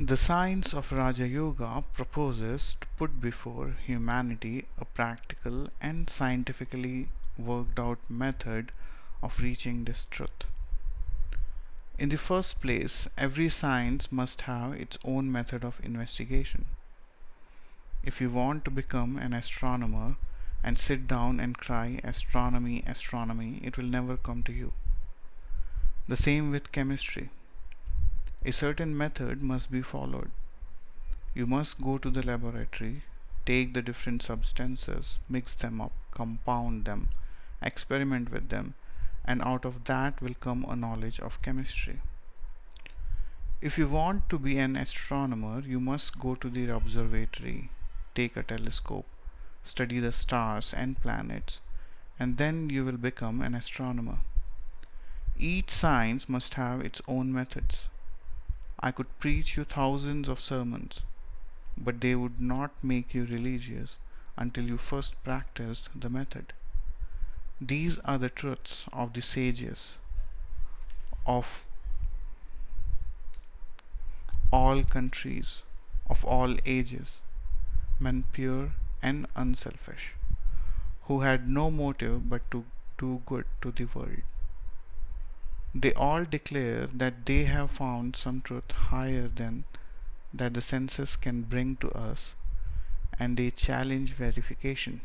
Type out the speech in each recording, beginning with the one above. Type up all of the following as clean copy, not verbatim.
The science of Raja Yoga proposes to put before humanity a practical and scientifically worked out method of reaching this truth. In the first place, every science must have its own method of investigation. If you want to become an astronomer and sit down and cry, "Astronomy, astronomy," it will never come to you. The same with chemistry. A certain method must be followed. You must go to the laboratory, take the different substances, mix them up, compound them, experiment with them, and out of that will come a knowledge of chemistry. If you want to be an astronomer, you must go to the observatory, take a telescope, study the stars and planets, and then you will become an astronomer. Each science must have its own methods. I could preach you thousands of sermons, but they would not make you religious until you first practiced the method. These are the truths of the sages of all countries, of all ages, men pure and unselfish, who had no motive but to do good to the world. They all declare that they have found some truth higher than that the senses can bring to us, and they challenge verification.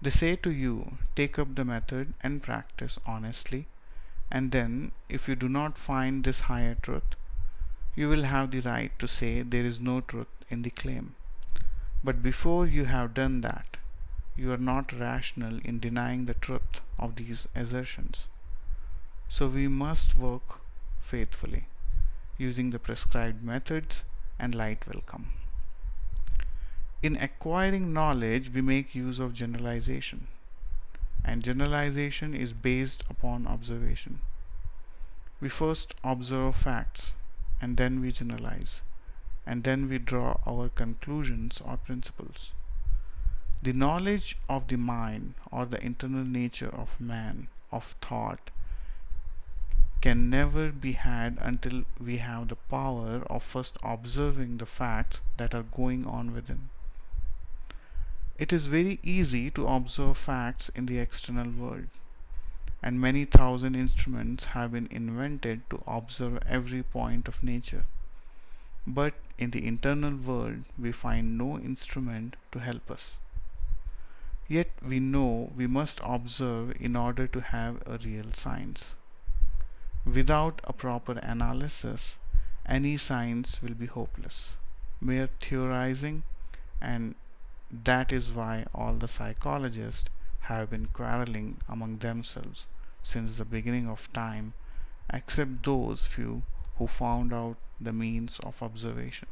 They say to you, take up the method and practice honestly, and then, if you do not find this higher truth, you will have the right to say there is no truth in the claim. But before you have done that, you are not rational in denying the truth of these assertions. So we must work faithfully, using the prescribed methods, and light will come. In acquiring knowledge, we make use of generalization, and generalization is based upon observation. We first observe facts, and then we generalize, and then we draw our conclusions or principles. The knowledge of the mind or the internal nature of man, of thought, can never be had until we have the power of first observing the facts that are going on within. It is very easy to observe facts in the external world, and many thousand instruments have been invented to observe every point of nature. But in the internal world, we find no instrument to help us. Yet we know we must observe in order to have a real science. Without a proper analysis, any science will be hopeless, mere theorizing, and that is why all the psychologists have been quarreling among themselves since the beginning of time, except those few who found out the means of observation.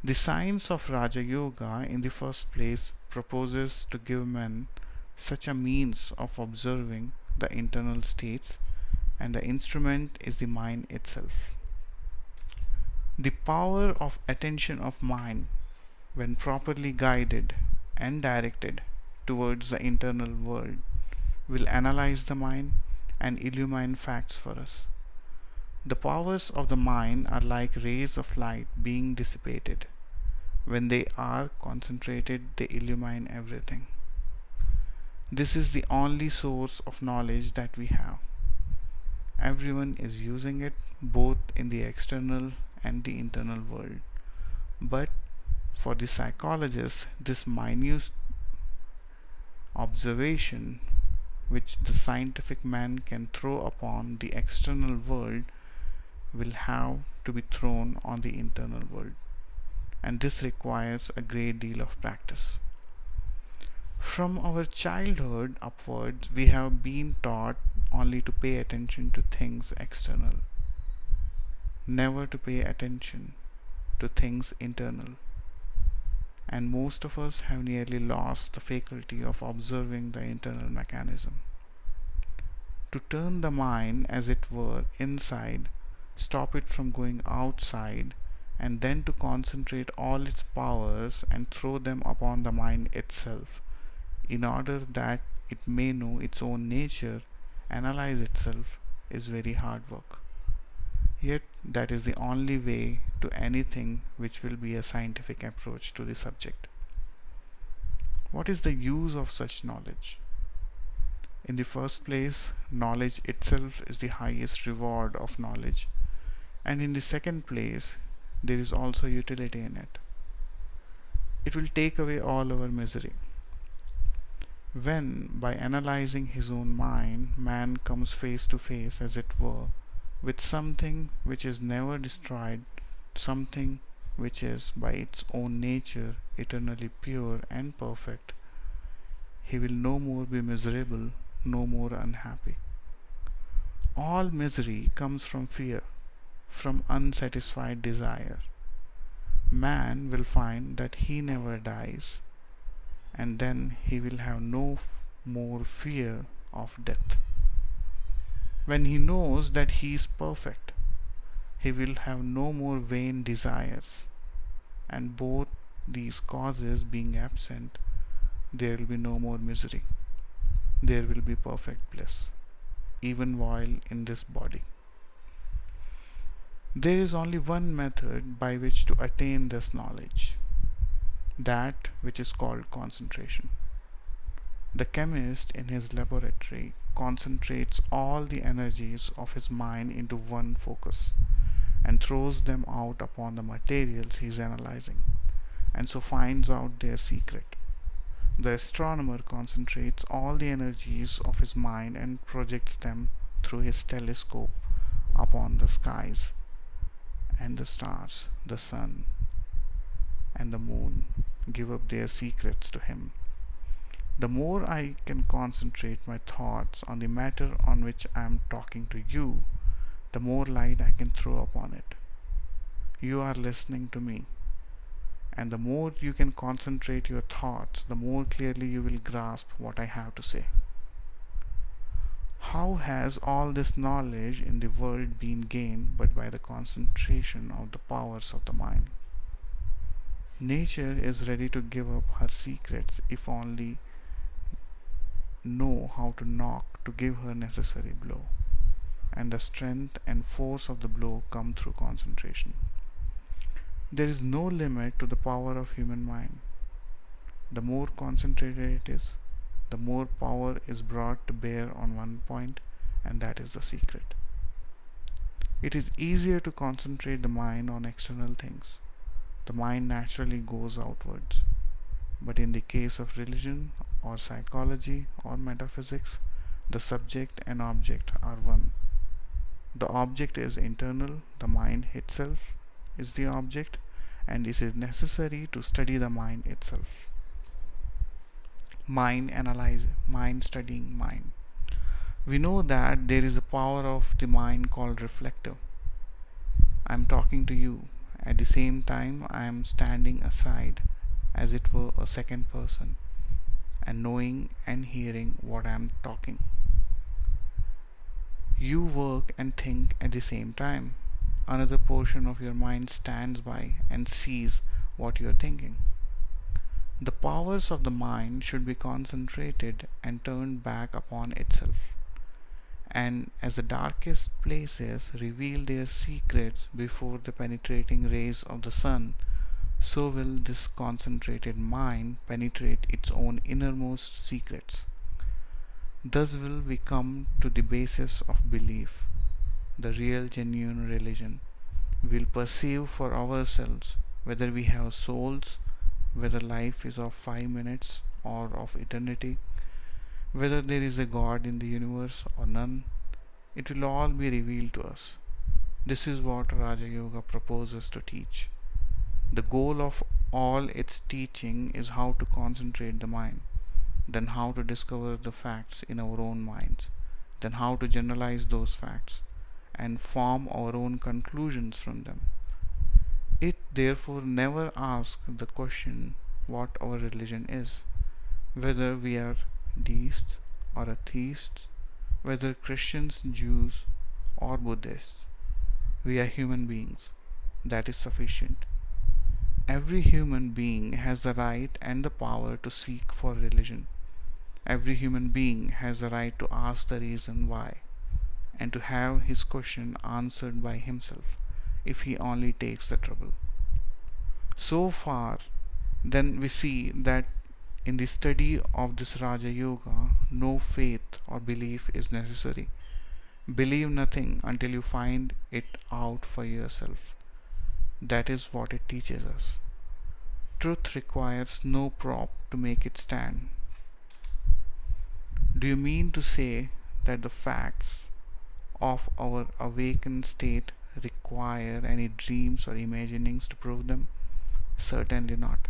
The science of Raja Yoga, in the first place, proposes to give men such a means of observing the internal states, and the instrument is the mind itself. The power of attention of mind, when properly guided and directed towards the internal world, will analyze the mind and illumine facts for us. The powers of the mind are like rays of light being dissipated. When they are concentrated, they illumine everything. This is the only source of knowledge that we have. Everyone is using it both in the external and the internal world. But for the psychologist, this minute observation which the scientific man can throw upon the external world will have to be thrown on the internal world, and this requires a great deal of practice. From our childhood upwards, we have been taught only to pay attention to things external, never to pay attention to things internal. And most of us have nearly lost the faculty of observing the internal mechanism. To turn the mind, as it were, inside, stop it from going outside, and then to concentrate all its powers and throw them upon the mind itself, in order that it may know its own nature, analyze itself, is very hard work. Yet that is the only way to anything which will be a scientific approach to the subject. What is the use of such knowledge? In the first place, knowledge itself is the highest reward of knowledge, and in the second place, there is also utility in it. It will take away all our misery. When, by analyzing his own mind, man comes face to face, as it were, with something which is never destroyed, something which is by its own nature eternally pure and perfect, he will no more be miserable, no more unhappy. All misery comes from fear, from unsatisfied desire. Man will find that he never dies, and then he will have no more fear of death. When he knows that he is perfect, he will have no more vain desires, and both these causes being absent, there will be no more misery. There will be perfect bliss, even while in this body. There is only one method by which to attain this knowledge, that which is called concentration. The chemist in his laboratory concentrates all the energies of his mind into one focus and throws them out upon the materials he is analyzing, and so finds out their secret. The astronomer concentrates all the energies of his mind and projects them through his telescope upon the skies, and the stars, the sun, and the moon give up their secrets to him. The more I can concentrate my thoughts on the matter on which I am talking to you, the more light I can throw upon it. You are listening to me, and the more you can concentrate your thoughts, the more clearly you will grasp what I have to say. How has all this knowledge in the world been gained but by the concentration of the powers of the mind? Nature is ready to give up her secrets if only know how to knock to give her necessary blow, and the strength and force of the blow come through concentration. There is no limit to the power of human mind. The more concentrated it is, the more power is brought to bear on one point, and that is the secret. It is easier to concentrate the mind on external things. The mind naturally goes outwards. But in the case of religion or psychology or metaphysics, the subject and object are one. The object is internal, the mind itself is the object, and it is necessary to study the mind itself. Mind analyze, mind studying mind. We know that there is a power of the mind called reflective. I am talking to you. At the same time, I am standing aside as it were a second person and knowing and hearing what I am talking. You work and think at the same time. Another portion of your mind stands by and sees what you are thinking. The powers of the mind should be concentrated and turned back upon itself. And as the darkest places reveal their secrets before the penetrating rays of the sun, so will this concentrated mind penetrate its own innermost secrets. Thus will we come to the basis of belief, the real genuine religion. We will perceive for ourselves whether we have souls, whether life is of 5 minutes or of eternity, whether there is a God in the universe or none. It will all be revealed to us. This is what Raja Yoga proposes to teach. The goal of all its teaching is how to concentrate the mind, then how to discover the facts in our own minds, then how to generalize those facts and form our own conclusions from them. It therefore never asks the question what our religion is, whether we are deists or atheists, whether Christians, Jews, or Buddhists. We are human beings. That is sufficient. Every human being has the right and the power to seek for religion. Every human being has the right to ask the reason why. and to have his question answered by himself if he only takes the trouble. So far, then we see that in the study of this Raja Yoga, no faith or belief is necessary. Believe nothing until you find it out for yourself. That is what it teaches us. Truth requires no prop to make it stand. Do you mean to say that the facts of our awakened state require any dreams or imaginings to prove them? Certainly not.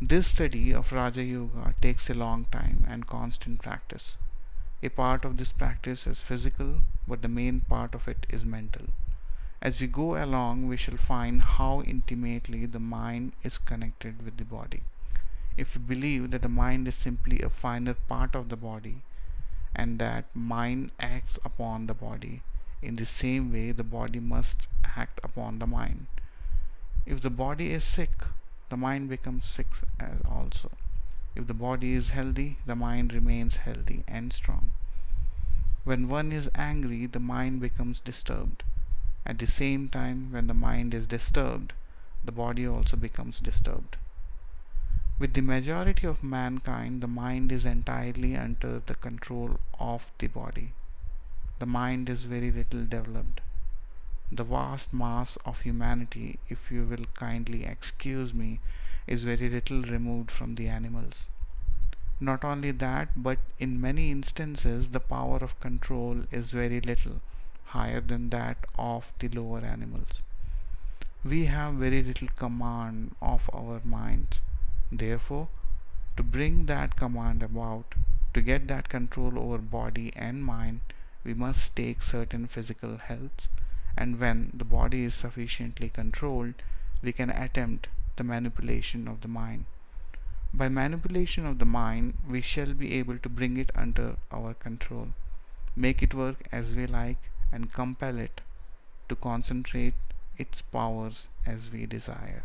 This study of Raja Yoga takes a long time and constant practice. A part of this practice is physical, but the main part of it is mental. As we go along, we shall find how intimately the mind is connected with the body. If we believe that the mind is simply a finer part of the body and that mind acts upon the body, in the same way the body must act upon the mind. If the body is sick, the mind becomes sick as also. If the body is healthy, the mind remains healthy and strong. When one is angry, the mind becomes disturbed. At the same time, when the mind is disturbed, the body also becomes disturbed. With the majority of mankind, the mind is entirely under the control of the body. The mind is very little developed. The vast mass of humanity, if you will kindly excuse me, is very little removed from the animals. Not only that, but in many instances the power of control is very little higher than that of the lower animals. We have very little command of our minds. Therefore, to bring that command about, to get that control over body and mind, we must take certain physical health, and when the body is sufficiently controlled, we can attempt the manipulation of the mind. By manipulation of the mind, we shall be able to bring it under our control, make it work as we like, and compel it to concentrate its powers as we desire.